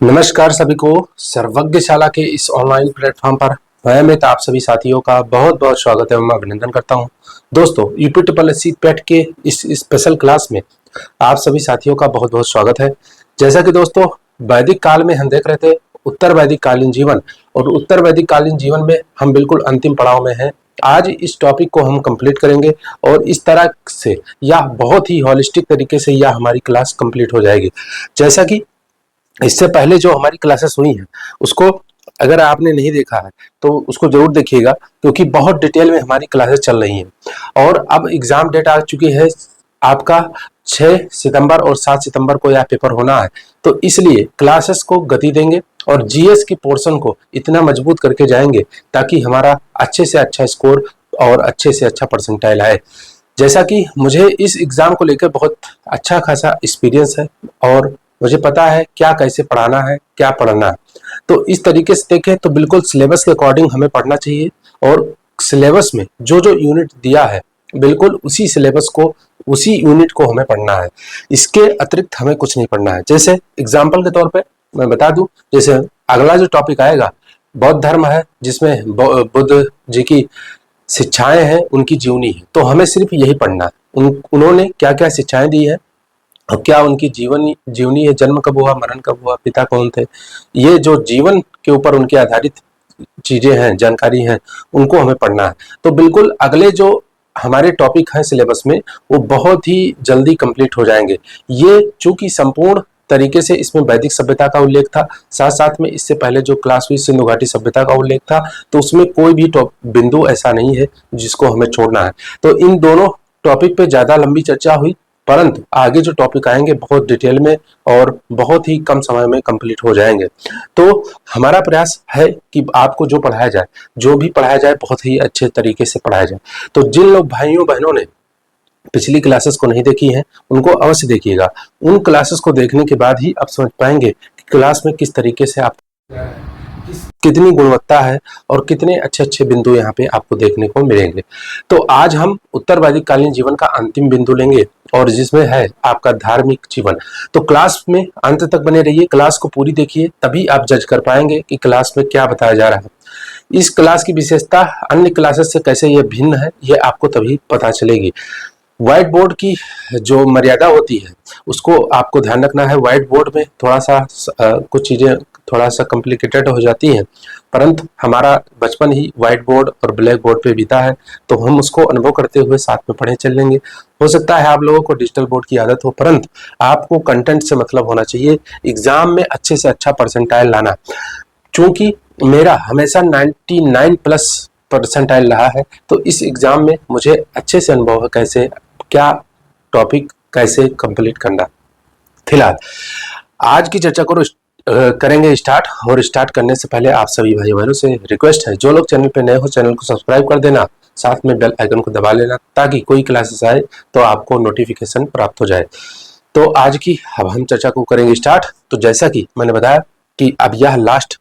नमस्कार सभी को सर्वज्ञशाला के इस ऑनलाइन प्लेटफॉर्म पर मैं अमित आप सभी साथियों का बहुत बहुत स्वागत एवं अभिनंदन करता हूं। दोस्तों यूपी ट्रिपल एस सी पेट के इस स्पेशल क्लास में आप सभी साथियों का बहुत बहुत स्वागत है। जैसा कि दोस्तों वैदिक काल में हम देख रहे थे उत्तर वैदिक कालीन जीवन, और उत्तर वैदिक कालीन जीवन में हम बिल्कुल अंतिम पड़ाव में हैं। आज इस टॉपिक को हम कंप्लीट करेंगे और इस तरह से यह बहुत ही हॉलिस्टिक तरीके से यह हमारी क्लास कंप्लीट हो जाएगी। जैसा कि इससे पहले जो हमारी क्लासेस हुई हैं उसको अगर आपने नहीं देखा है तो उसको जरूर देखिएगा, क्योंकि बहुत डिटेल में हमारी क्लासेस चल रही हैं। और अब एग्जाम डेट आ चुकी है आपका 6 सितंबर और 7 सितंबर को यह पेपर होना है, तो इसलिए क्लासेस को गति देंगे और जीएस की पोर्शन को इतना मजबूत करके जाएंगे ताकि हमारा अच्छे से अच्छा स्कोर और अच्छे से अच्छा परसेंटाइल आए। जैसा कि मुझे इस एग्जाम को लेकर बहुत अच्छा खासा एक्सपीरियंस है और मुझे पता है क्या कैसे पढ़ाना है, क्या पढ़ना है। तो इस तरीके से देखें तो बिल्कुल सिलेबस के अकॉर्डिंग हमें पढ़ना चाहिए और सिलेबस में जो जो यूनिट दिया है बिल्कुल उसी सिलेबस को, उसी यूनिट को हमें पढ़ना है। इसके अतिरिक्त हमें कुछ नहीं पढ़ना है। जैसे एग्जाम्पल के तौर पे मैं बता दूं, जैसे अगला जो टॉपिक आएगा बौद्ध धर्म है, जिसमें बुद्ध जी की शिक्षाएं हैं, उनकी जीवनी है, तो हमें सिर्फ यही पढ़ना है। उन्होंने क्या क्या शिक्षाएं दी है और क्या उनकी जीवनी है, जन्म कब हुआ, मरण कब हुआ, पिता कौन थे, ये जो जीवन के ऊपर उनके आधारित चीजें हैं, जानकारी हैं, उनको हमें पढ़ना है। तो बिल्कुल अगले जो हमारे टॉपिक हैं सिलेबस में वो बहुत ही जल्दी कंप्लीट हो जाएंगे। ये चूंकि संपूर्ण तरीके से इसमें वैदिक सभ्यता का उल्लेख था, साथ साथ में इससे पहले जो क्लास हुई सिंधु घाटी सभ्यता का उल्लेख था, तो उसमें कोई भी बिंदु ऐसा नहीं है जिसको हमें छोड़ना है। तो इन दोनों टॉपिक पे ज्यादा लंबी चर्चा हुई, परंतु आगे जो टॉपिक आएंगे बहुत डिटेल में और बहुत ही कम समय में कंप्लीट हो जाएंगे। तो हमारा प्रयास है कि आपको जो पढ़ाया जाए, जो भी पढ़ाया जाए, बहुत ही अच्छे तरीके से पढ़ाया जाए। तो जिन लोग भाइयों बहनों ने पिछली क्लासेस को नहीं देखी हैं उनको अवश्य देखिएगा। उन क्लासेस को देखने के बाद ही आप समझ पाएंगे कि क्लास में किस तरीके से आप कितनी गुणवत्ता है और कितने अच्छे अच्छे बिंदु यहाँ पे आपको देखने को मिलेंगे। तो आज हम उत्तर वैदिक कालीन जीवन का अंतिम बिंदु लेंगे और जिसमें है आपका धार्मिक जीवन। तो क्लास में अंत तक बने रहिए, क्लास को पूरी देखिए, तभी आप जज कर पाएंगे कि क्लास में क्या बताया जा रहा है। इस क्लास की विशेषता अन्य क्लासेस से कैसे ये भिन्न है, ये आपको तभी पता चलेगी। व्हाइट बोर्ड की जो मर्यादा होती है उसको आपको ध्यान रखना है। व्हाइट बोर्ड में थोड़ा सा कुछ चीजें थोड़ा सा कॉम्प्लिकेटेड हो जाती हैं, परंतु हमारा बचपन ही व्हाइट बोर्ड और ब्लैक बोर्ड पे बीता है, तो हम उसको अनुभव करते हुए साथ में पढ़े चल लेंगे। हो सकता है आप लोगों को डिजिटल बोर्ड की आदत हो, परंतु आपको कंटेंट से मतलब होना चाहिए, एग्जाम में अच्छे से अच्छा परसेंटाइल लाना। चूंकि मेरा हमेशा 99 प्लस परसेंटाइल रहा है, तो इस एग्जाम में मुझे अच्छे से अनुभव है कैसे क्या टॉपिक कैसे कंप्लीट करना। फिलहाल आज की चर्चा को करेंगे स्टार्ट, और स्टार्ट करने से पहले आप सभी भाई बहनों से रिक्वेस्ट है, जो लोग चैनल पे नए हो चैनल को सब्सक्राइब कर देना, साथ में बेल आइकन को दबा लेना ताकि कोई क्लासेस आए तो आपको नोटिफिकेशन प्राप्त हो जाए। तो आज की अब हम चर्चा को करेंगे स्टार्ट। तो जैसा कि मैंने बताया कि अब यह लास्ट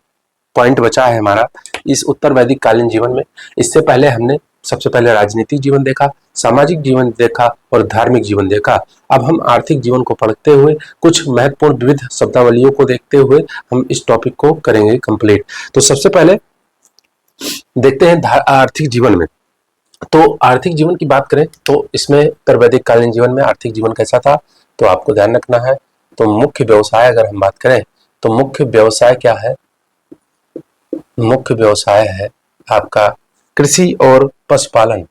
पॉइंट बचा है हमारा इस उत्तर वैदिक कालीन जीवन में। इससे पहले हमने सबसे पहले राजनीतिक जीवन देखा, सामाजिक जीवन देखा और धार्मिक जीवन देखा। अब हम आर्थिक जीवन को पढ़ते हुए कुछ महत्वपूर्ण विविध शब्दावलियों को देखते हुए हम इस टॉपिक को करेंगे कंप्लीट। तो सबसे पहले देखते हैं आर्थिक जीवन में। तो आर्थिक जीवन की बात करें तो इसमें उत्तर वैदिक कालीन जीवन में आर्थिक जीवन कैसा था, तो आपको ध्यान रखना है। तो मुख्य व्यवसाय अगर हम बात करें तो मुख्य व्यवसाय क्या है, मुख्य व्यवसाय है आपका कृषि और पशुपालन।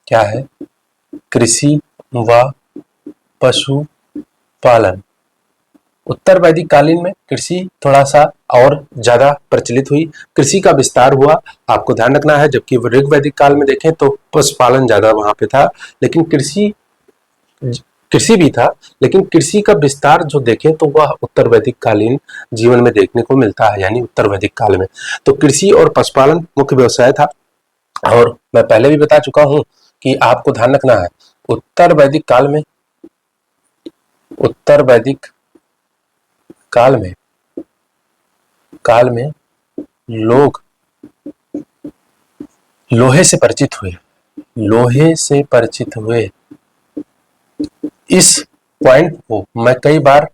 क्या है, कृषि व पशुपालन। उत्तर वैदिक कालीन में कृषि थोड़ा सा और ज्यादा प्रचलित हुई, कृषि का विस्तार हुआ, आपको ध्यान रखना है। जबकि ऋग वैदिक काल में देखें तो पशुपालन ज्यादा वहां पे था, लेकिन कृषि भी था, लेकिन कृषि का विस्तार जो देखें तो वह उत्तर वैदिक कालीन जीवन में देखने को मिलता है, यानी उत्तर वैदिक काल में। तो कृषि और पशुपालन मुख्य व्यवसाय था। और मैं पहले भी बता चुका हूं कि आपको ध्यान रखना है उत्तर वैदिक काल में, उत्तर वैदिक काल में लोग लोहे से परिचित हुए, लोहे से परिचित हुए। इस पॉइंट को मैं कई बार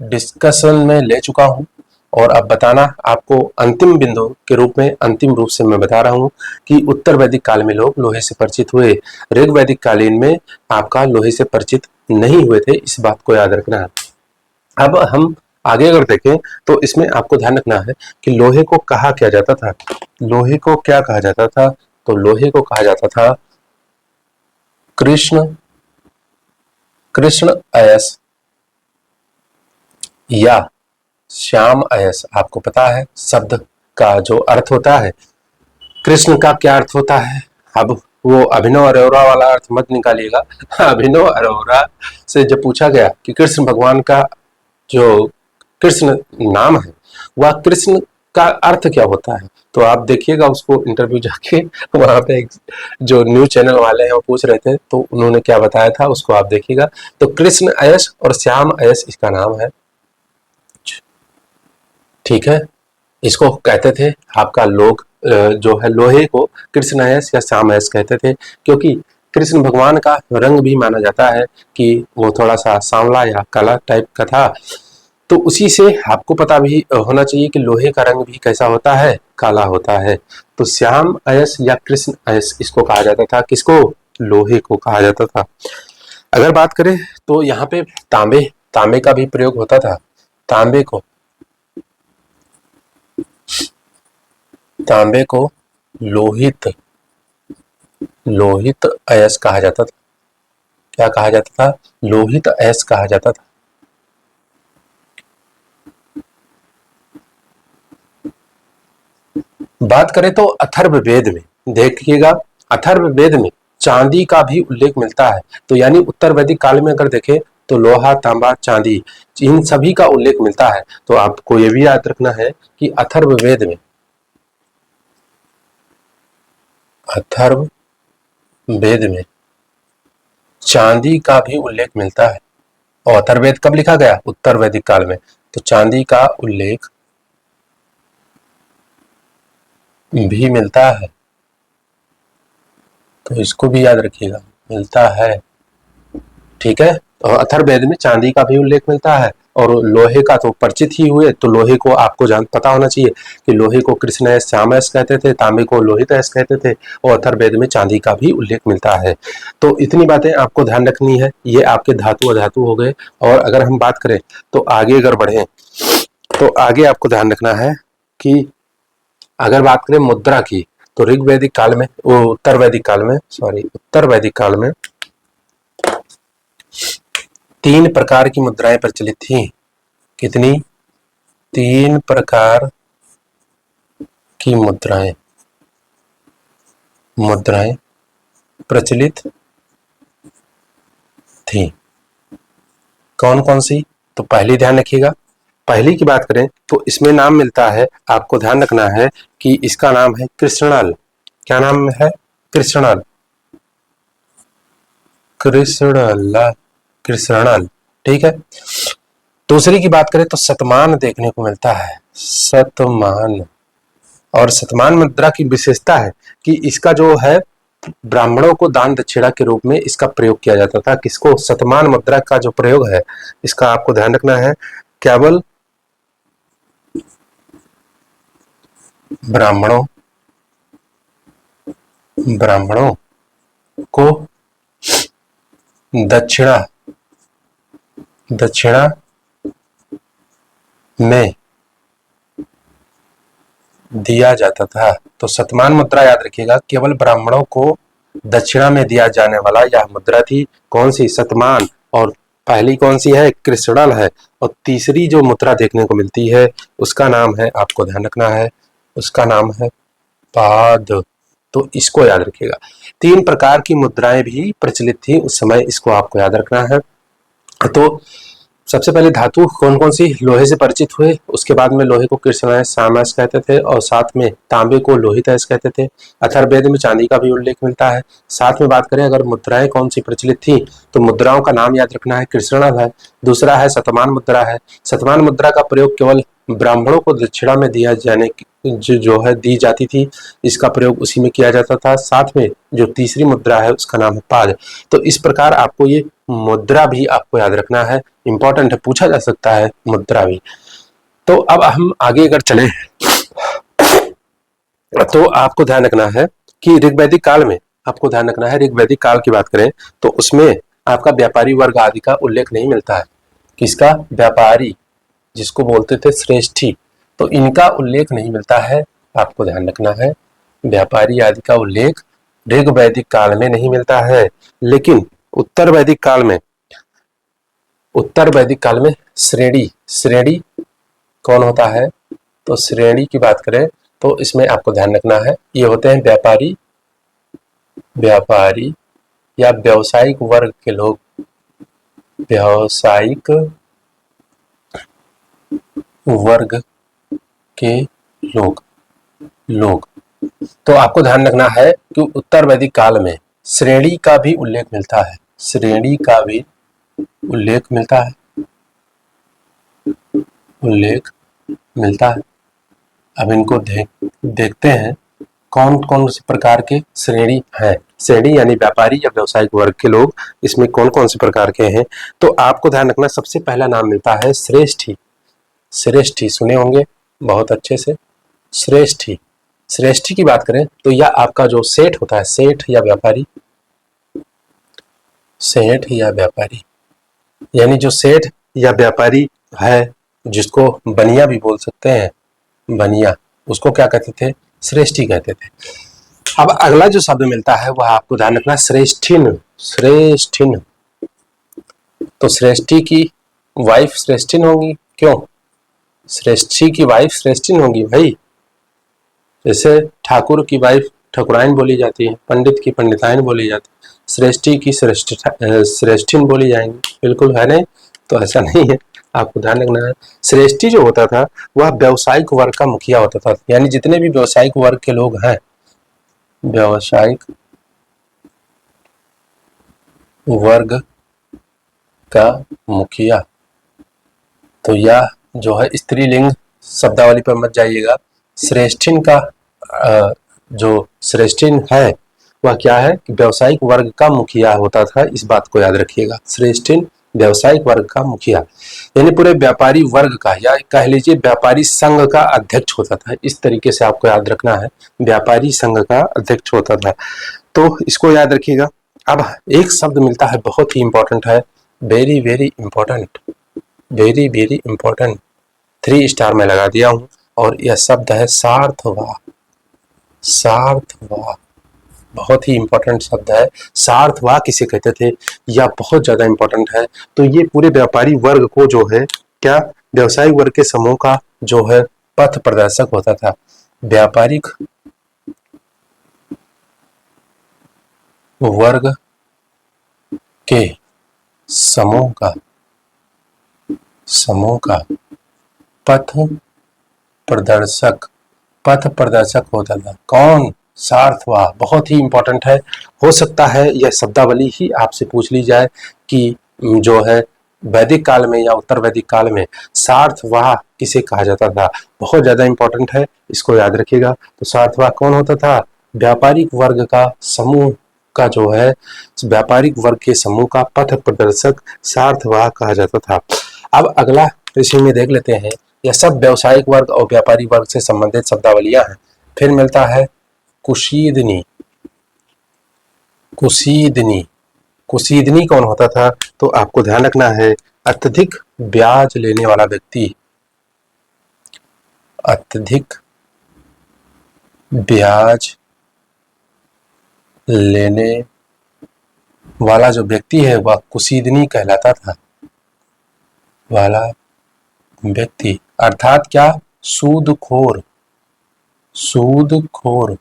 डिस्कशन में ले चुका हूं, और अब बताना आपको अंतिम बिंदु के रूप में, अंतिम रूप से मैं बता रहा हूं कि उत्तर वैदिक काल में लोग लोहे से परिचित हुए, ऋग वैदिक कालीन में आपका लोहे से परिचित नहीं हुए थे, इस बात को याद रखना है। अब हम आगे अगर देखें तो इसमें आपको ध्यान रखना है कि लोहे को कहा क्या जाता था। लोहे को क्या कहा जाता था? तो लोहे को कहा जाता था कृष्ण कृष्ण अयस या श्याम अयस। आपको पता है शब्द का जो अर्थ होता है, कृष्ण का क्या अर्थ होता है? अब वो अभिनव अरोरा वाला अर्थ मत निकालिएगा। अभिनव अरोरा से जब पूछा गया कि कृष्ण भगवान का जो कृष्ण नाम है वह कृष्ण का अर्थ क्या होता है, तो आप देखिएगा उसको इंटरव्यू जाके, वहां पे जो न्यूज चैनल वाले हैं वो पूछ रहे थे तो उन्होंने क्या बताया था उसको आप देखिएगा। तो कृष्ण अयस और श्याम अयस इसका नाम है, ठीक है। इसको कहते थे आपका लोग जो है लोहे को कृष्ण अयस या श्याम अयस कहते थे, क्योंकि कृष्ण भगवान का रंग भी माना जाता है कि वो थोड़ा सा सांवला या काला टाइप का था। तो उसी से आपको पता भी होना चाहिए कि लोहे का रंग भी कैसा होता है, काला होता है। तो श्याम अयस या कृष्ण अयस इसको कहा जाता था, किसको? लोहे को कहा जाता था। अगर बात करें तो यहाँ पे तांबे तांबे का भी प्रयोग होता था। तांबे को लोहित लोहित अयस कहा जाता था। क्या कहा जाता था? लोहित अयस कहा जाता था। बात करें तो अथर्ववेद में देखिएगा, अथर्ववेद में चांदी का भी उल्लेख मिलता है। तो यानी उत्तर वैदिक काल में अगर देखें तो लोहा, तांबा, चांदी इन सभी का उल्लेख मिलता है। तो आपको यह भी याद रखना है कि अथर्ववेद में चांदी का भी उल्लेख मिलता है। और अथर्ववेद कब लिखा गया? उत्तर वैदिक काल में। तो चांदी का उल्लेख भी मिलता है, तो इसको भी याद रखिएगा, मिलता है, ठीक है। तो अथर्ववेद में चांदी का भी उल्लेख मिलता है और लोहे का तो परिचित ही हुए, तो लोहे को आपको पता होना चाहिए कि लोहे को कृष्ण श्यामस कहते थे, तांबे को लोहित कहते थे, और अथर्ववेद में चांदी का भी उल्लेख मिलता है। तो इतनी बातें आपको ध्यान रखनी है। ये आपके धातु अधातु हो गए। और अगर हम बात करें तो आगे अगर बढ़े तो आगे आपको ध्यान रखना है कि अगर बात करें मुद्रा की तो ऋग्वैदिक काल में, उत्तर वैदिक काल में 3 प्रकार की मुद्राएं प्रचलित थी। कितनी? 3 प्रकार की मुद्राएं प्रचलित थी। कौन कौन सी? तो पहली ध्यान रखिएगा, पहली की बात करें तो इसमें नाम मिलता है, आपको ध्यान रखना है कि इसका नाम है कृष्णल। क्या नाम है? कृष्णल। ठीक है। दूसरी की बात करें तो शतमान देखने को मिलता है, शतमान। और शतमान मुद्रा की विशेषता है कि इसका जो है ब्राह्मणों को दान दक्षिणा के रूप में इसका प्रयोग किया जाता था। किसको? शतमान मुद्रा का जो प्रयोग है इसका आपको ध्यान रखना है, केवल ब्राह्मणों को दक्षिणा में दिया जाता था। तो शतमान मुद्रा याद रखिएगा, केवल ब्राह्मणों को दक्षिणा में दिया जाने वाला यह मुद्रा थी। कौन सी? शतमान। और पहली कौन सी है? कृष्णल है। और तीसरी जो मुद्रा देखने को मिलती है उसका नाम है, आपको ध्यान रखना है, उसका नाम है पाद। तो इसको याद रखिएगा। 3 प्रकार की मुद्राएं भी प्रचलित थी उस समय, इसको आपको याद रखना है। तो सबसे पहले धातु कौन कौन सी लोहे से परिचित हुए, उसके बाद में लोहे को कृष्णायस श्यामायस कहते थे और साथ में तांबे को लोहितायस कहते थे। अथर्ववेद में चांदी का भी उल्लेख मिलता है। साथ में बात करें अगर मुद्राएं कौन सी प्रचलित थी तो मुद्राओं का नाम याद रखना है, कृष्णल है। दूसरा है शतमान मुद्रा है। शतमान मुद्रा का प्रयोग केवल ब्राह्मणों को दक्षिणा में दिया जाने जो है दी जाती थी, इसका प्रयोग उसी में किया जाता था। साथ में जो तीसरी मुद्रा है उसका नाम है पाद। तो इस प्रकार आपको ये मुद्रा भी आपको याद रखना है, इंपॉर्टेंट है, पूछा जा सकता है मुद्रा भी। तो अब हम आगे अगर चले तो आपको ध्यान रखना है कि ऋग्वैदिक काल में, आपको ध्यान रखना है ऋग्वैदिक काल की बात करें तो उसमें आपका व्यापारी वर्ग आदि का उल्लेख नहीं मिलता है। किसका? व्यापारी, जिसको बोलते थे श्रेष्ठी, तो इनका उल्लेख नहीं मिलता है। आपको ध्यान रखना है व्यापारी आदि का उल्लेख ऋग्वैदिक काल में नहीं मिलता है। लेकिन उत्तर वैदिक काल में, उत्तर वैदिक काल में श्रेणी, श्रेणी कौन होता है? तो श्रेणी की बात करें तो इसमें आपको ध्यान रखना है ये होते हैं व्यापारी, व्यापारी या व्यावसायिक वर्ग के लोग, व्यावसायिक वर्ग के लोग। तो आपको ध्यान रखना है कि उत्तर वैदिक काल में श्रेणी का भी उल्लेख मिलता है, श्रेणी का भी उल्लेख मिलता है, उल्लेख मिलता है। अब इनको देखते हैं कौन कौन से प्रकार के श्रेणी हैं। श्रेणी यानी व्यापारी या व्यावसायिक वर्ग के लोग, इसमें कौन कौन से प्रकार के हैं। तो आपको ध्यान रखना सबसे पहला नाम मिलता है श्रेष्ठी। श्रेष्ठी सुने होंगे बहुत अच्छे से। श्रेष्ठी, श्रेष्ठी की बात करें तो यह आपका जो सेठ होता है, सेठ या व्यापारी, सेठ या व्यापारी, यानी जो सेठ या व्यापारी है, जिसको बनिया भी बोल सकते हैं, बनिया, उसको क्या कहते थे? श्रेष्ठी कहते थे। अब अगला जो शब्द मिलता है वह आपको ध्यान रखना श्रेष्ठिन, श्रेष्ठिन। तो श्रेष्ठी की वाइफ श्रेष्ठिन होगी। क्यों? श्रेष्ठी की वाइफ श्रेष्ठिन होगी भाई। जैसे ठाकुर की वाइफ ठकुराइन बोली जाती है, पंडित की पंडिताइन बोली जाती है, श्रेष्ठी की श्रेष्ठिन बोली जाएंगी, बिल्कुल है नहीं? तो ऐसा नहीं है, आपको ध्यान रखना है। श्रेष्ठी जो होता था वह व्यावसायिक वर्ग का मुखिया होता था, यानी जितने भी व्यावसायिक वर्ग के लोग हैं, व्यावसायिक वर्ग का मुखिया। तो यह जो है स्त्रीलिंग शब्दावली पर मत जाइएगा। श्रेष्ठिन का जो श्रेष्ठिन है वह क्या है कि व्यावसायिक वर्ग का मुखिया होता था, इस बात को याद रखिएगा। श्रेष्ठिन व्यावसायिक वर्ग का मुखिया, यानी पूरे व्यापारी वर्ग का, या कह लीजिए व्यापारी संघ का अध्यक्ष होता था। इस तरीके से आपको याद रखना है, व्यापारी संघ का अध्यक्ष होता था। तो इसको याद रखिएगा। अब एक शब्द मिलता है बहुत ही इंपॉर्टेंट है, very very important, very very important, 3 star में लगा दिया हूं, और यह शब्द है सार्थवाह। सार्थवाह बहुत ही इंपॉर्टेंट शब्द है। सार्थवाह किसे कहते थे? यह बहुत ज्यादा इंपॉर्टेंट है। तो ये पूरे व्यापारी वर्ग को जो है क्या, व्यावसायिक वर्ग के समूह का जो है पथ प्रदर्शक होता था। व्यापारिक वर्ग के समूह का पथ प्रदर्शक होता था। कौन? सार्थवाह। बहुत ही इंपॉर्टेंट है। हो सकता है यह शब्दावली ही आपसे पूछ ली जाए कि जो है वैदिक काल में या उत्तर वैदिक काल में सार्थवाह किसे कहा जाता था। बहुत ज्यादा इंपॉर्टेंट है, इसको याद रखिएगा। तो सार्थवाह कौन होता था? व्यापारिक वर्ग का समूह का जो है, व्यापारिक वर्ग के समूह का पथ प्रदर्शक सार्थवाह कहा जाता था। अब अगला इसी में देख लेते हैं। यह सब व्यावसायिक वर्ग और व्यापारी वर्ग से संबंधित शब्दावलियां हैं। फिर मिलता है कुशीदनी। कुशीदनी, कुशीदनी कौन होता था? तो आपको ध्यान रखना है अत्यधिक ब्याज लेने वाला व्यक्ति, अत्यधिक ब्याज लेने वाला जो व्यक्ति है वह कुशीदनी कहलाता था। वाला व्यक्ति अर्थात क्या? सूदखोर, सूदखोर।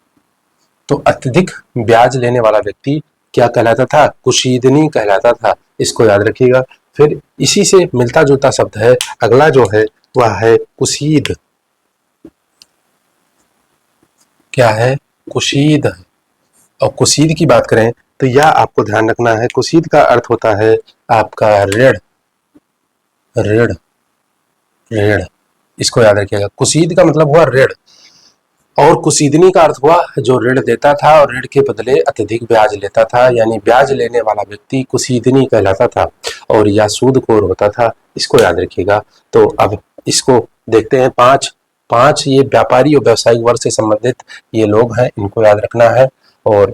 तो अत्यधिक ब्याज लेने वाला व्यक्ति क्या कहलाता था? कुशीदनी कहलाता था। इसको याद रखिएगा। फिर इसी से मिलता जुलता शब्द है अगला जो है वह है कुशीद। क्या है? कुशीद। और कुशीद की बात करें तो यह आपको ध्यान रखना है, कुशीद का अर्थ होता है आपका ऋण, ऋण, ऋण। इसको याद रखिएगा। कुशीद का मतलब हुआ ऋण, और कुशीदनी का अर्थ हुआ जो ऋण देता था और ऋण के बदले अत्यधिक ब्याज लेता था, यानी ब्याज लेने वाला व्यक्ति कुशीदनी कहलाता था और या सूदखोर होता था। इसको याद रखिएगा। तो अब इसको देखते हैं। पांच पांच ये व्यापारी और व्यावसायिक वर्ग से संबंधित ये लोग हैं, इनको याद रखना है। और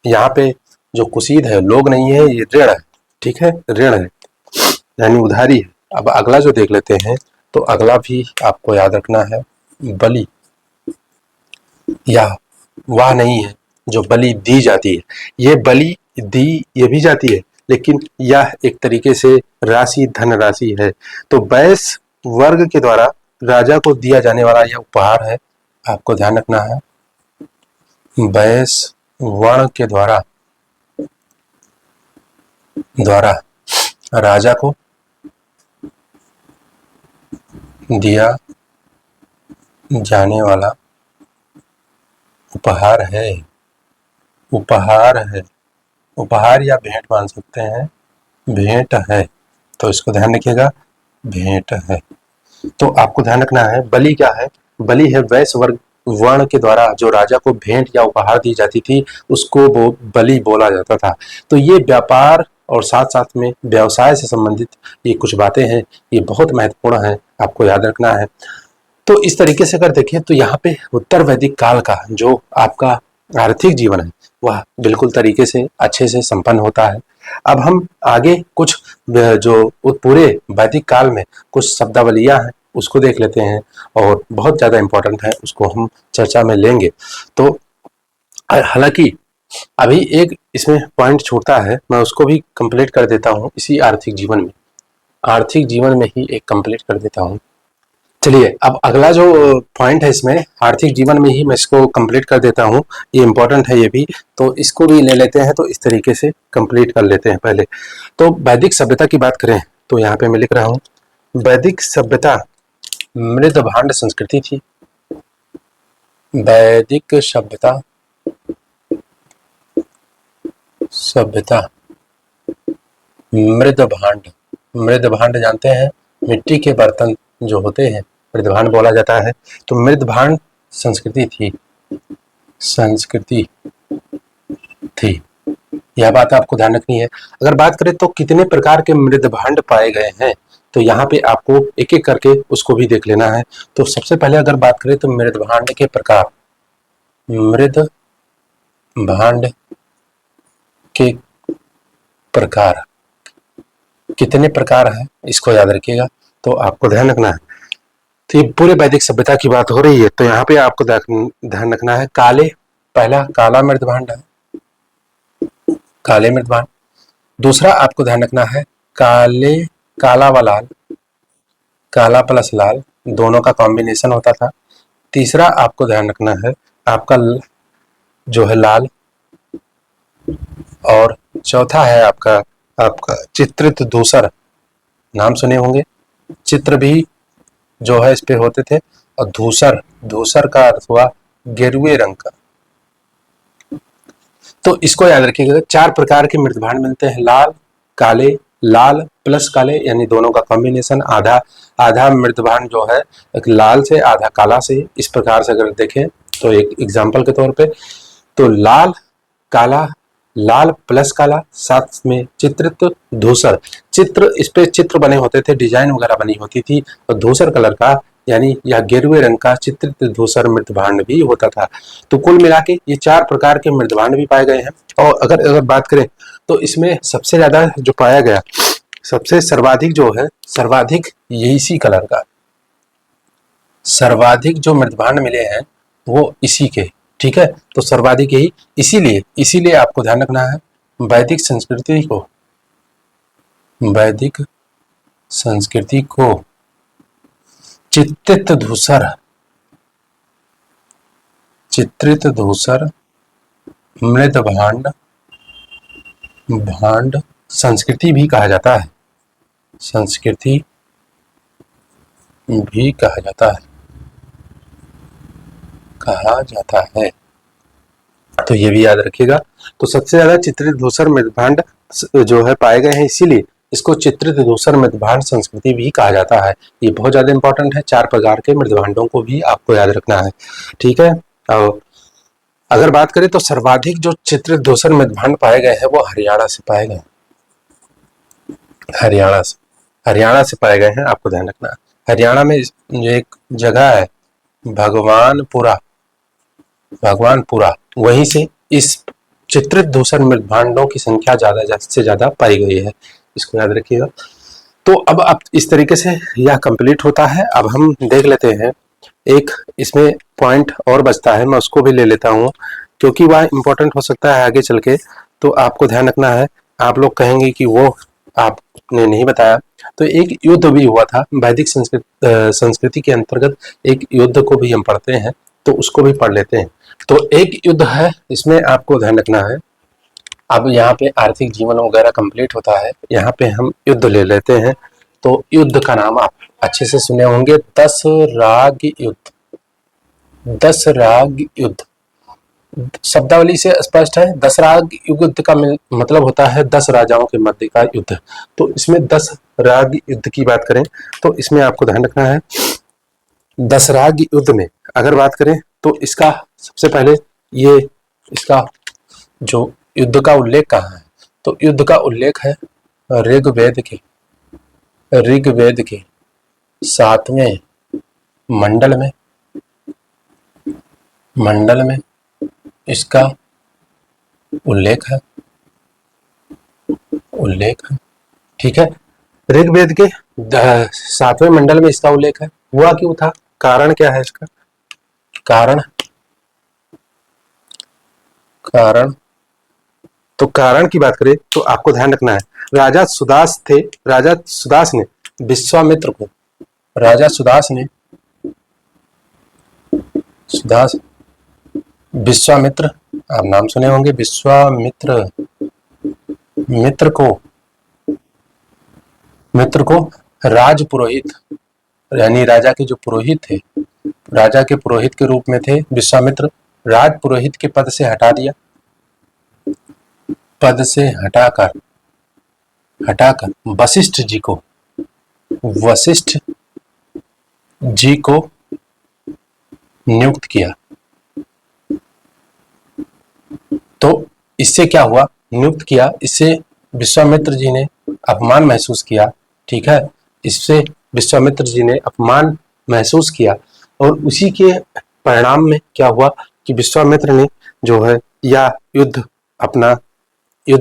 यहाँ पे जो कुसीद है लोग नहीं है, ये ऋण है, ठीक है, ऋण है यानी उधारी है। अब अगला जो देख लेते हैं, तो अगला भी आपको याद रखना है। बलि या वह नहीं है जो बलि दी जाती है, ये बलि दी ये भी जाती है, लेकिन यह एक तरीके से राशि धन राशि है। तो वैश्य वर्ग के द्वारा राजा को दिया जाने वाला यह उपहार है, आपको ध्यान रखना है। वैश्य वर्ण के द्वारा राजा को दिया जाने वाला उपहार है, उपहार है, उपहार या भेंट मान सकते हैं, भेंट है, तो इसको ध्यान रखिएगा, भेंट है। तो आपको ध्यान रखना है बलि क्या है, बलि है वैश्य वर्ग वर्ण के द्वारा जो राजा को भेंट या उपहार दी जाती थी, उसको वो बलि बोला जाता था। तो ये व्यापार और साथ साथ में व्यवसाय से संबंधित ये कुछ बातें हैं, ये बहुत महत्वपूर्ण है, आपको याद रखना है। तो इस तरीके से अगर देखें तो यहाँ पे उत्तर वैदिक काल का जो आपका आर्थिक जीवन है वह बिल्कुल तरीके से अच्छे से संपन्न होता है। अब हम आगे कुछ जो पूरे वैदिक काल में कुछ शब्दावलियां हैं उसको देख लेते हैं, और बहुत ज़्यादा इम्पोर्टेंट है, उसको हम चर्चा में लेंगे। तो हालांकि अभी एक इसमें पॉइंट छूटता है, मैं उसको भी कंप्लीट कर देता हूँ इसी आर्थिक जीवन में, आर्थिक जीवन में ही एक कंप्लीट कर देता हूँ। चलिए अब अगला जो पॉइंट है इसमें आर्थिक जीवन में ही मैं इसको कंप्लीट कर देता हूँ, ये इंपॉर्टेंट है ये भी, तो इसको भी ले लेते हैं। तो इस तरीके से कंप्लीट कर लेते हैं पहले। तो वैदिक सभ्यता की बात करें तो यहाँ पे मैं लिख रहा हूँ, वैदिक सभ्यता मृद भांड संस्कृति थी। वैदिक सभ्यता मृद भांड जानते हैं, मिट्टी के बर्तन जो होते हैं मृद भांड बोला जाता है। तो मृद भांड संस्कृति थी, यह बात आपको ध्यान रखनी है। अगर बात करें तो कितने प्रकार के मृद भांड पाए गए हैं, तो यहाँ पे आपको एक एक करके उसको भी देख लेना है। तो सबसे पहले अगर बात करें तो मृद भांड के प्रकार, मृद भांड के प्रकार कितने प्रकार हैं इसको याद रखिएगा, तो आपको ध्यान रखना है। तो ये पूरे वैदिक सभ्यता की बात हो रही है, तो यहाँ पे आपको ध्यान रखना है। पहला काला मृद भांड है, काले मृद भांड। दूसरा आपको ध्यान रखना है काला व लाल, काला प्लस लाल दोनों का कॉम्बिनेशन होता था। तीसरा आपको ध्यान रखना है आपका जो है लाल, और चौथा है आपका चित्रित धूसर, नाम सुने होंगे, चित्र भी जो है इस पे होते थे। और धूसर का अर्थ हुआ गेरुए रंग का। तो इसको याद रखिएगा, चार प्रकार के मृद भांड मिलते हैं, लाल काले, लाल प्लस काले यानी दोनों का कॉम्बिनेशन। आधा मृद भांड जो है एक लाल से आधा काला से, इस प्रकार से अगर देखें तो एक एग्जांपल के तौर पे, तो लाल काला, लाल प्लस काला, साथ में चित्रित धूसर, इस पे चित्र बने होते थे, डिजाइन वगैरह बनी होती थी। और धूसर कलर का यानी यह गेरुए रंग का चित्रित धूसर मृद भांड भी होता था। तो कुल मिला के ये चार प्रकार के मृद भांड भी पाए गए हैं। और अगर बात करें तो इसमें सबसे ज्यादा जो पाया गया, सबसे सर्वाधिक जो है, सर्वाधिक इसी कलर का, सर्वाधिक जो मृद भांड मिले हैं वो इसी के, ठीक है। तो सर्वाधिक यही, इसीलिए आपको ध्यान रखना है वैदिक संस्कृति को चित्रित धूसर मृद भांड संस्कृति भी कहा जाता है, संस्कृति भी कहा जाता है। तो ये भी याद रखिएगा। तो सबसे ज्यादा चित्रित धूसर मृद भांड जो है पाए गए हैं, इसीलिए इसको चित्रित धूसर मृद भांड संस्कृति भी कहा जाता है। ये बहुत ज्यादा इंपॉर्टेंट है, चार प्रकार के मृद भांडों को भी आपको याद रखना है, ठीक है। और अगर बात करें तो सर्वाधिक जो चित्रित धूसर मृद भांड पाए गए हैं वो हरियाणा से पाए गए, हरियाणा से पाए गए हैं, आपको ध्यान रखना है। हरियाणा में जो एक जगह है भगवानपुरा, वहीं से इस चित्रित धूसर मृदभांडों की संख्या ज्यादा से ज्यादा पाई गई है, इसको याद रखिएगा। तो अब इस तरीके से यह कंप्लीट होता है। अब हम देख लेते हैं, एक इसमें पॉइंट और बचता है, मैं उसको भी ले लेता हूँ क्योंकि वह इंपॉर्टेंट हो सकता है आगे चल के, तो आपको ध्यान रखना है। आप लोग कहेंगे कि वो आपने नहीं बताया, तो एक युद्ध भी हुआ था वैदिक संस्कृति के अंतर्गत, एक युद्ध को भी हम पढ़ते हैं, तो उसको भी पढ़ लेते हैं। तो एक युद्ध है, इसमें आपको ध्यान रखना है। अब यहाँ पे आर्थिक जीवन वगैरह कंप्लीट होता है, यहाँ पे हम युद्ध ले लेते हैं। तो युद्ध का नाम आप अच्छे से सुने होंगे, दस राग युद्ध शब्दावली से स्पष्ट है। 10 राग युद्ध का मतलब होता है 10 राजाओं के मध्य का युद्ध। तो इसमें 10 राग युद्ध की बात करें तो इसमें आपको ध्यान रखना है, 10 राग युद्ध में अगर बात करें तो इसका सबसे पहले ये इसका जो युद्ध का उल्लेख कहाँ है, तो युद्ध का उल्लेख है ऋग्वेद के 7वें मंडल में इसका उल्लेख है, ठीक है। ऋग्वेद के 7वें मंडल में इसका उल्लेख है। हुआ क्यों था, कारण क्या है इसका, तो कारण की बात करें तो आपको ध्यान रखना है, राजा सुदास ने विश्वामित्र को, विश्वामित्र, आप नाम सुने होंगे, मित्र को राजपुरोहित, यानी राजा के जो पुरोहित थे, राजा के पुरोहित के रूप में थे विश्वामित्र, राजपुरोहित के पद से हटा दिया, हटाकर वशिष्ठ जी को नियुक्त किया। तो इससे क्या हुआ, नियुक्त किया, इससे विश्वामित्र जी ने अपमान महसूस किया, ठीक है, इससे विश्वामित्र जी ने अपमान महसूस किया और उसी के परिणाम में क्या हुआ कि विश्वामित्र ने जो है यह युद्ध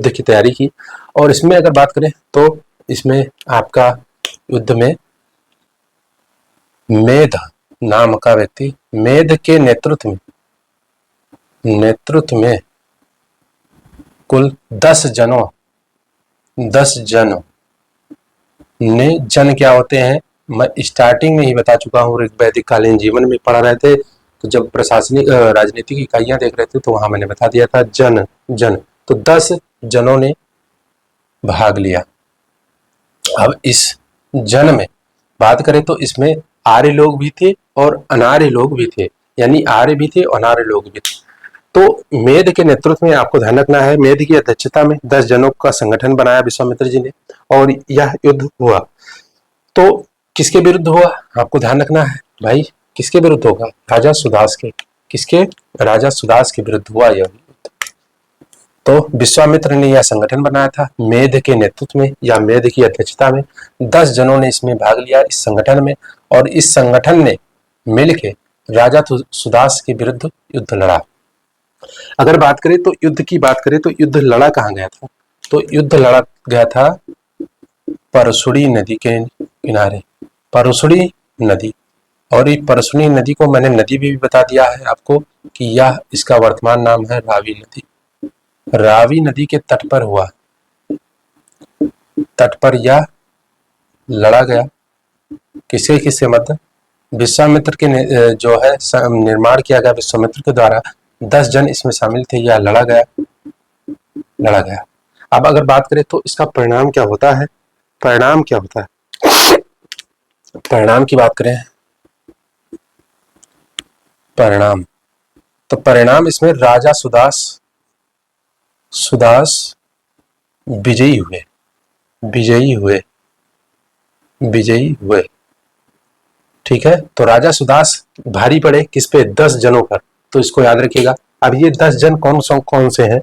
की तैयारी की। और इसमें अगर बात करें तो इसमें आपका युद्ध में मेध नाम का व्यक्ति, मेध के नेतृत्व में कुल 10 जनों ने, जन क्या होते हैं मैं स्टार्टिंग में ही बता चुका हूँ, वैदिक कालीन जीवन में पढ़ा रहे थे, तो जब प्रशासनिक राजनीतिक इकाइयां देख रहे थे तो वहां मैंने बता दिया था जन, तो 10 जनों ने भाग लिया। अब इस जन में बात करें तो इसमें आर्य लोग भी थे और अनार्य लोग भी थे, यानी आर्य भी थे और अनार्य लोग भी थे। तो मेध के नेतृत्व में आपको ध्यान रखना है, मेध की अध्यक्षता में 10 जनों का संगठन बनाया विश्वामित्र जी ने और यह युद्ध हुआ। तो किसके विरुद्ध हुआ, आपको ध्यान रखना है भाई, किसके विरुद्ध होगा, राजा सुदास के विरुद्ध हुआ यह युद्ध। तो विश्वामित्र ने यह संगठन बनाया था मेध के नेतृत्व में या मेध की अध्यक्षता में, 10 जनों ने इसमें भाग लिया इस संगठन में, और इस संगठन ने मिलकर राजा सुदास के विरुद्ध युद्ध लड़ा। अगर बात करें तो युद्ध की बात करें तो युद्ध लड़ा कहाँ गया था, तो युद्ध लड़ा गया था परसुड़ी नदी के किनारे, परसुड़ी नदी, और ये परसुड़ी नदी को मैंने नदी भी बता दिया है आपको कि यह इसका वर्तमान नाम है रावी नदी। रावी नदी के तट पर हुआ, तट पर यह लड़ा गया, किसके मध्य, विश्वामित्र के जो है निर्माण किया गया विश्वामित्र के द्वारा, 10 जन इसमें शामिल थे, यह लड़ा गया। अब अगर बात करें तो इसका परिणाम क्या होता है, परिणाम की बात करें, तो परिणाम इसमें राजा सुदास विजयी हुए, ठीक है। तो राजा सुदास भारी पड़े किस पे, 10 जनों पर, तो इसको याद रखिएगा। अब ये 10 जन कौन से हैं,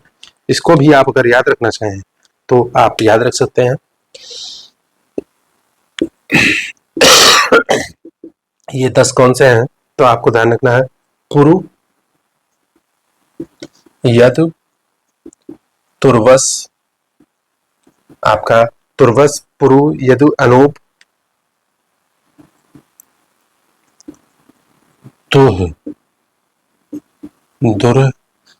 इसको भी आप अगर याद रखना चाहें तो आप याद रख सकते हैं। ये 10 कौन से हैं? तो आपको ध्यान रखना है पुरु, यदु, तुर्वस, आपका तुर्वस, पुरु, यदु, अनूप, तुह, दुर।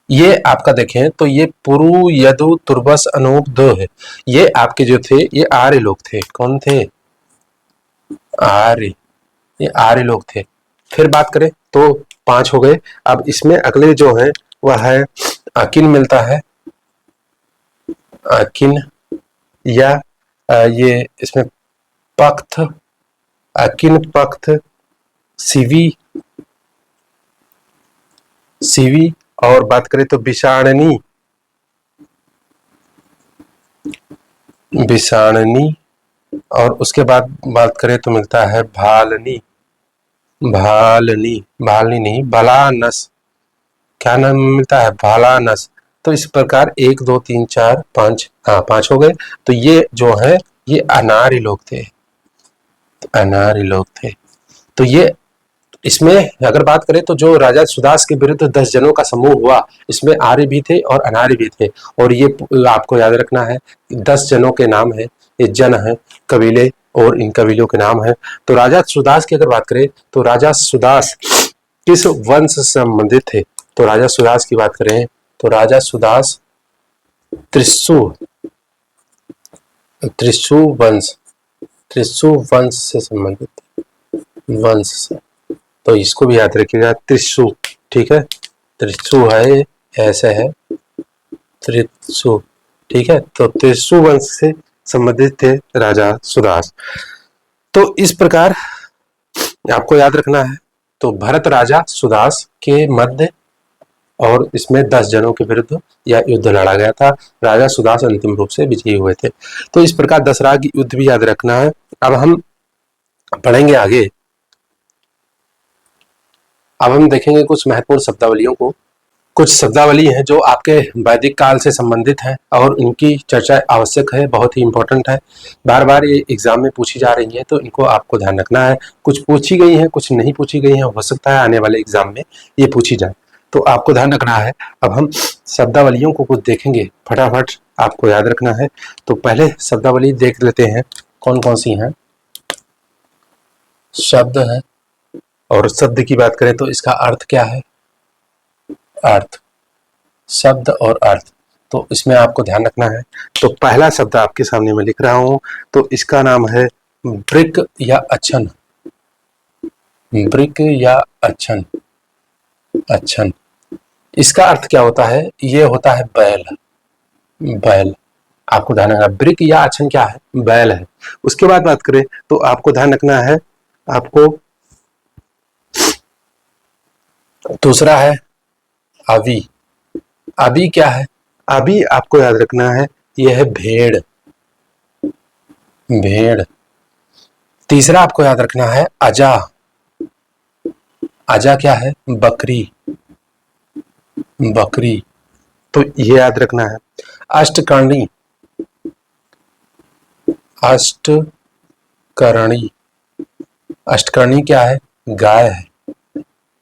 ये आपका देखें तो ये पुरु, यदु, तुर्वस, अनूप, दो है। ये आपके जो थे ये आर्य लोग थे। कौन थे? आर्य। ये आर्य लोग थे। फिर बात करें तो 5 हो गए। अब इसमें अगले जो है वह है अकिन मिलता है। अकिन या ये इसमें पख्त, अकिन, पख्त, सिवी, सिवी। और बात करें तो बिषाणनी, बिषाणनी। और उसके बाद बात करें तो मिलता है भालनी, भालनी, भालनी नहीं, भलानस। क्या नाम मिलता है? भालानस। तो इस प्रकार 1 2 3 4 5, हाँ 5 हो गए। तो ये जो है ये अनार्य लोग थे, अनार्य लोग थे। तो ये इसमें अगर बात करें तो जो राजा सुदास के विरुद्ध 10 जनों का समूह हुआ, इसमें आर्य भी थे और अनार्य भी थे। और ये आपको याद रखना है 10 जनों के नाम है, ये जन है, कबीले, और इन कबीलों के नाम है। तो राजा सुदास की अगर बात करें तो राजा सुदास किस वंश से संबंधित थे? तो राजा सुदास की बात करें तो राजा सुदास त्रिशु, त्रिशु वंश, त्रिशु वंश से संबंधित, वंश से। तो इसको भी याद रखिएगा, त्रिशु। ठीक है, त्रिशु है, ऐसे है त्रिशु। ठीक है, तो त्रिशु वंश से संबंधित थे राजा सुदास। तो इस प्रकार आपको याद रखना है। तो भरत राजा सुदास के मध्य और इसमें 10 जनों के विरुद्ध यह युद्ध लड़ा गया था। राजा सुदास अंतिम रूप से विजयी हुए थे। तो इस प्रकार दसरा की युद्ध भी याद रखना है। अब हम पढ़ेंगे आगे। अब हम देखेंगे कुछ महत्वपूर्ण शब्दावलियों को। कुछ शब्दावली हैं जो आपके वैदिक काल से संबंधित है और इनकी चर्चा आवश्यक है, बहुत ही इंपॉर्टेंट है। बार बार ये एग्जाम में पूछी जा रही है, तो इनको आपको ध्यान रखना है। कुछ पूछी गई है, कुछ नहीं पूछी गई है, हो सकता है आने वाले एग्जाम में ये पूछी जाए, तो आपको ध्यान रखना है। अब हम शब्दावलियों को कुछ देखेंगे, फटाफट आपको याद रखना है। तो पहले शब्दावली देख लेते हैं कौन कौन सी हैं। शब्द है, और शब्द की बात करें तो इसका अर्थ क्या है? अर्थ, शब्द और अर्थ। तो इसमें आपको ध्यान रखना है। तो पहला शब्द आपके सामने मैं लिख रहा हूं, तो इसका नाम है ब्रिक या अच्छन, ब्रिक या अच्छन, अच्छन। इसका अर्थ क्या होता है? ये होता है बैल, बैल। आपको ध्यान रखना, ब्रिक या अच्छन क्या है? बैल है। उसके बाद बात करें तो आपको ध्यान रखना है, आपको दूसरा है अवी। अभी क्या है? अभी आपको याद रखना है, यह है भेड़, भेड़। तीसरा आपको याद रखना है अजा, अजा क्या है? बकरी, बकरी। तो ये याद रखना है। अष्टकर्णी, अष्टकर्णी, अष्टकर्णी क्या है? गाय है।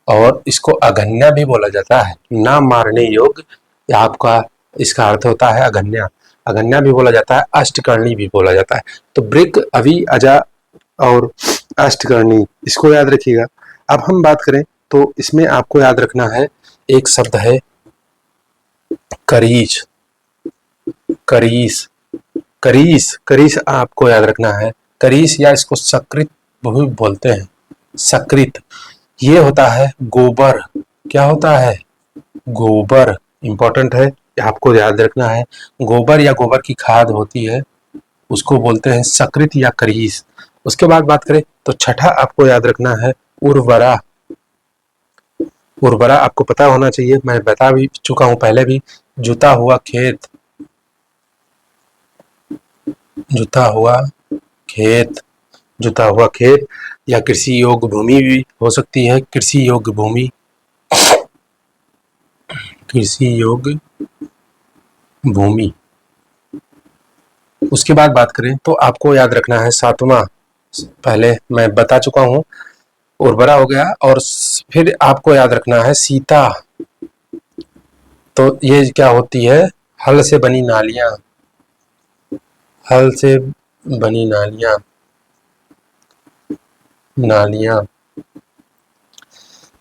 और इसको अगन्या भी बोला जाता है, ना मारने योग्य। आपका इसका अर्थ होता है अगन्या, अगन्या भी बोला जाता है, अष्टकर्णी भी बोला जाता है। तो ब्रिक, अवी, अजा और अष्टकर्णी, इसको याद रखिएगा। अब हम बात करें तो इसमें आपको याद रखना है एक शब्द है करीच, करीस, करीस, करीस आपको याद रखना है। करीस या इसको सकृत भी बोलते हैं, सकृत। ये होता है गोबर। क्या होता है? गोबर। इंपॉर्टेंट है, आपको याद रखना है। गोबर या गोबर की खाद होती है, उसको बोलते हैं सकृत या करीस। उसके बाद बात करें तो छठा आपको याद रखना है उर्वरा। उर्वरा आपको पता होना चाहिए, मैं बता भी चुका हूं पहले भी। जुता हुआ खेत, जुता हुआ खेत, जुता हुआ खेत। या कृषि योग्य भूमि भी हो सकती है, कृषि योग्य भूमि, कृषि योग्य भूमि। उसके बाद बात करें तो आपको याद रखना है सातवां, पहले मैं बता चुका हूं, उर्वरा हो गया। और फिर आपको याद रखना है सीता, तो ये क्या होती है, हल से बनी नालियां, हल से बनी नालियां, नालियां।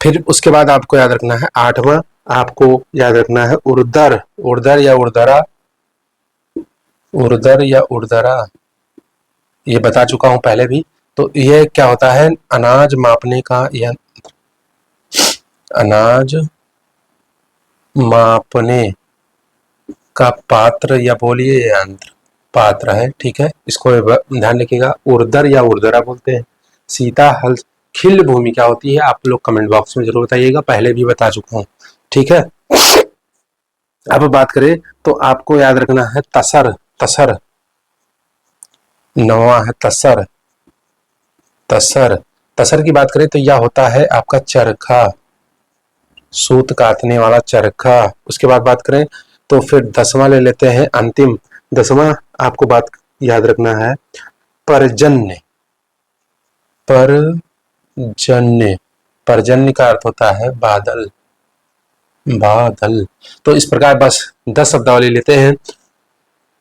फिर उसके बाद आपको याद रखना है आठवां, आपको याद रखना है उर्दर, उर्दर या उर्दरा, उर्दर या उर्दरा, ये बता चुका हूं पहले भी। तो ये क्या होता है, अनाज मापने का यंत्र, अनाज मापने का पात्र या बोलिए यंत्र, पात्र है, ठीक है, इसको ध्यान रखिएगा। उर्दर या उर्दरा बोलते हैं। सीता हल, खिल भूमि क्या होती है, आप लोग कमेंट बॉक्स में जरूर बताइएगा, पहले भी बता चुका हूँ, ठीक है। अब बात करें तो आपको याद रखना है तसर, तसर, नौवां है तसर, तसर। तसर की बात करें तो यह होता है आपका चरखा, सूत काटने वाला चरखा। उसके बाद बात करें तो फिर 10वां ले लेते हैं, अंतिम 10वां आपको बात याद रखना है परजन्य, परजन्य, परजन्य का अर्थ होता है बादल, बादल। तो इस प्रकार बस 10 शब्दावली लेते हैं,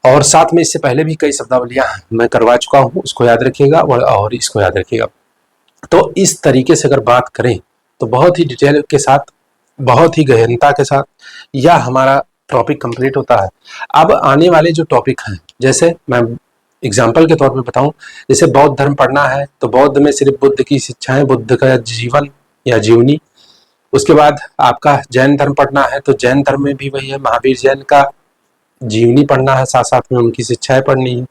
और साथ में इससे पहले भी कई शब्दावलियां मैं करवा चुका हूं, उसको याद रखिएगा और इसको याद रखिएगा। तो इस तरीके से अगर बात करें तो बहुत ही डिटेल के साथ, बहुत ही गहनता के साथ यह हमारा टॉपिक कंप्लीट होता है। अब आने वाले जो टॉपिक हैं, जैसे मैं एग्जाम्पल के तौर पे बताऊं, जैसे बौद्ध धर्म पढ़ना है तो बौद्ध में सिर्फ बुद्ध की शिक्षाएं, बुद्ध का जीवन या जीवनी। उसके बाद आपका जैन धर्म पढ़ना है तो जैन धर्म में भी वही है, महावीर जैन का जीवनी पढ़ना है, साथ साथ में उनकी शिक्षाएं पढ़नी है।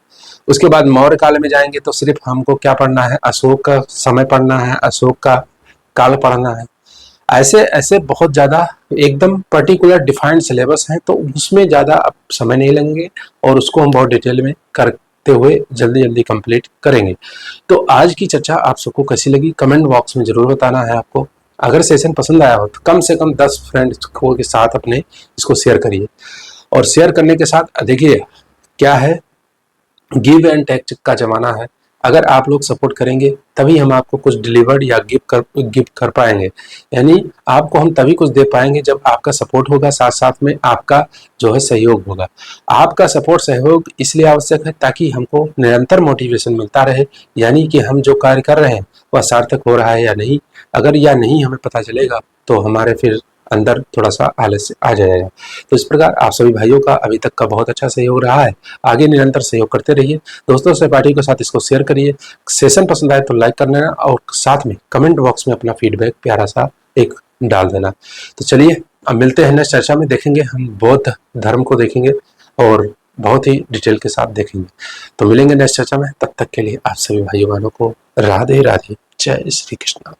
उसके बाद मौर्य काल में जाएंगे तो सिर्फ हमको क्या पढ़ना है, अशोक का समय पढ़ना है, अशोक का काल पढ़ना है। ऐसे ऐसे बहुत ज़्यादा एकदम पर्टिकुलर डिफाइंड सिलेबस है, तो उसमें ज़्यादा अब समय नहीं लगेंगे और उसको हम बहुत डिटेल में करते हुए जल्दी जल्दी कंप्लीट करेंगे। तो आज की चर्चा आप सबको कैसी लगी कमेंट बॉक्स में ज़रूर बताना है आपको। अगर सेशन पसंद आया हो तो कम से कम 10 फ्रेंड्स को के साथ अपने इसको शेयर करिए, और शेयर करने के साथ देखिए क्या है, गिव एंड टेक का जमाना है। अगर आप लोग सपोर्ट करेंगे तभी हम आपको कुछ डिलीवर्ड या गिफ्ट कर पाएंगे, यानी आपको हम तभी कुछ दे पाएंगे जब आपका सपोर्ट होगा, साथ साथ में आपका जो है सहयोग होगा। आपका सपोर्ट सहयोग इसलिए आवश्यक है ताकि हमको निरंतर मोटिवेशन मिलता रहे, यानी कि हम जो कार्य कर रहे हैं वह सार्थक हो रहा है या नहीं। अगर या नहीं हमें पता चलेगा तो हमारे फिर अंदर थोड़ा सा आलस्य आ जाएगा। तो इस प्रकार आप सभी भाइयों का अभी तक का बहुत अच्छा सहयोग रहा है, आगे निरंतर सहयोग करते रहिए। दोस्तों से पार्टी के साथ इसको शेयर करिए, सेशन पसंद आए तो लाइक कर लेना, और साथ में कमेंट बॉक्स में अपना फीडबैक प्यारा सा एक डाल देना। तो चलिए अब मिलते हैं नेक्स्ट चर्चा में, देखेंगे हम बौद्ध धर्म को देखेंगे और बहुत ही डिटेल के साथ देखेंगे। तो मिलेंगे नेक्स्ट चर्चा में, तब तक के लिए आप सभी भाइयों बहनों को राधे राधे, जय श्री कृष्ण।